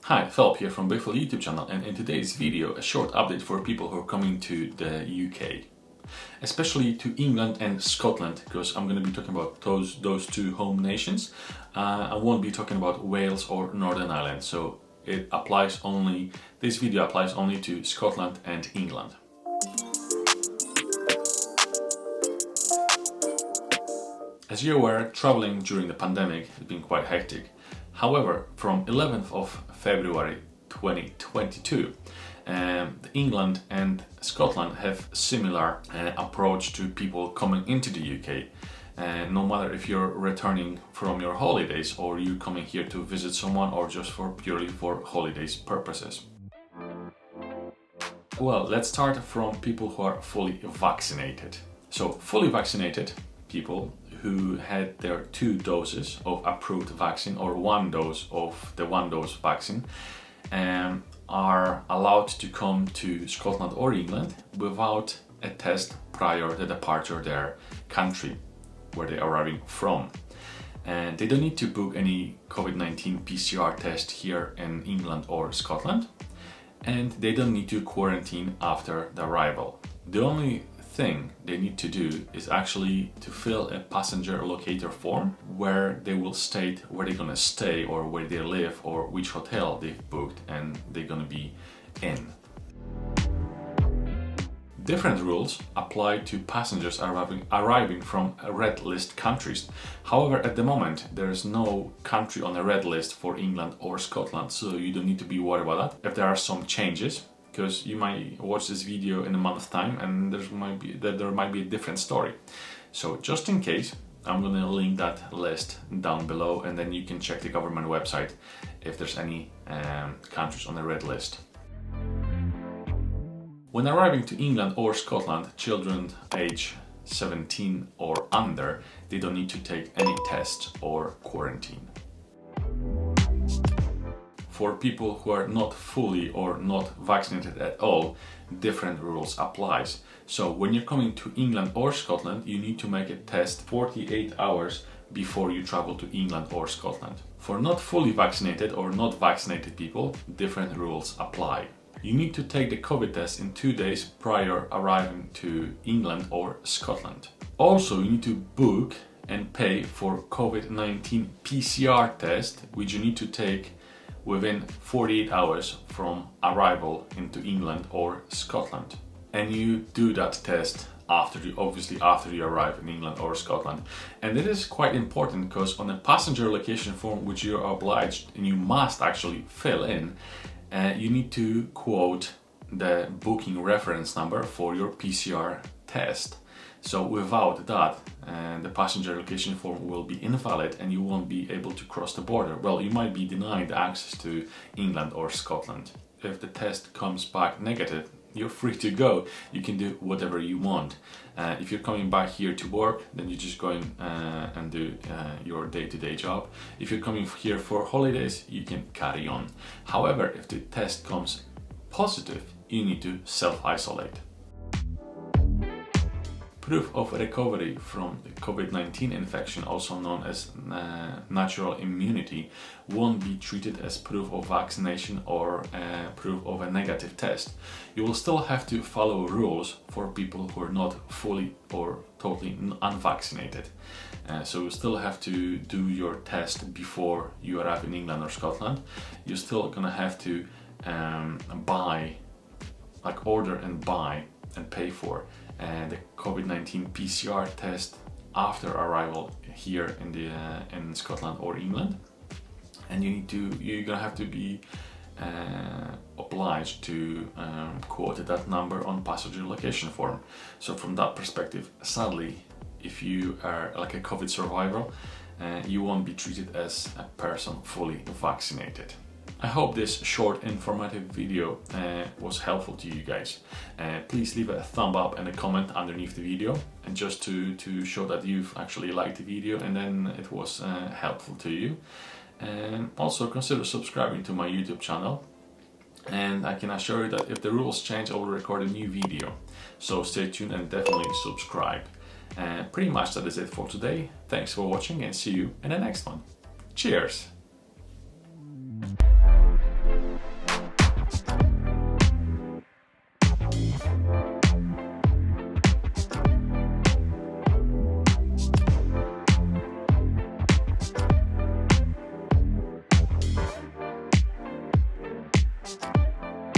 Hi, Philip here from Bigful YouTube channel, and in today's video a short update for people who are coming to the UK. Especially to England and Scotland, because I'm going to be talking about those two home nations. I won't be talking about Wales or Northern Ireland, so this video applies only to Scotland and England. As you're aware, traveling during the pandemic has been quite hectic. However, from 11th of February 2022, England and Scotland have similar approach to people coming into the UK. No matter if you're returning from your holidays or you're coming here to visit someone or just purely for holidays purposes. Well, let's start from people who are fully vaccinated. So fully vaccinated people who had their 2 doses of approved vaccine or 1 dose of the 1-dose vaccine are allowed to come to Scotland or England without a test prior to departure their country where they are arriving from. And they don't need to book any COVID-19 PCR test here in England or Scotland, and they don't need to quarantine after the arrival. The only thing they need to do is actually to fill a passenger locator form where they will state where they're gonna stay or where they live or which hotel they've booked and they're gonna be in. Different rules apply to passengers arriving from red list countries. However, at the moment there is no country on a red list for England or Scotland, so you don't need to be worried about that. If there are some changes, because you might watch this video in a month's time and there might be a different story. So just in case, I'm going to link that list down below, and then you can check the government website if there's any countries on the red list. When arriving to England or Scotland, children age 17 or under, they don't need to take any tests or quarantine. For people who are not fully or not vaccinated at all, different rules applies. So when you're coming to England or Scotland, you need to make a test 48 hours before you travel to England or Scotland. For not fully vaccinated or not vaccinated people, different rules apply. You need to take the COVID test in 2 days prior arriving to England or Scotland. Also, you need to book and pay for COVID-19 PCR test, which you need to take within 48 hours from arrival into England or Scotland. And you do that test after you arrive in England or Scotland. And it is quite important because on a passenger location form, which you are obliged and you must actually fill in, you need to quote the booking reference number for your PCR test. So without that, the passenger location form will be invalid and you won't be able to cross the border. Well, you might be denied access to England or Scotland. If the test comes back negative, you're free to go. You can do whatever you want. If you're coming back here to work, then you just go in and do your day-to-day job. If you're coming here for holidays, you can carry on. However, if the test comes positive, you need to self-isolate. Proof of recovery from the COVID-19 infection, also known as natural immunity, won't be treated as proof of vaccination or proof of a negative test. You will still have to follow rules for people who are not fully or totally unvaccinated. So you still have to do your test before you arrive in England or Scotland. You're still gonna have to order and buy and pay for the COVID-19 PCR test after arrival here in Scotland or England, and you're gonna have to be obliged to quote that number on passenger location form. So from that perspective, sadly, if you are like a COVID survivor, you won't be treated as a person fully vaccinated. I hope this short informative video was helpful to you guys. Please leave a thumb up and a comment underneath the video, and just to show that you've actually liked the video and then it was helpful to you. And also consider subscribing to my YouTube channel, and I can assure you that if the rules change, I will record a new video. So stay tuned and definitely subscribe. Pretty much that is it for today. Thanks for watching and see you in the next one. Cheers!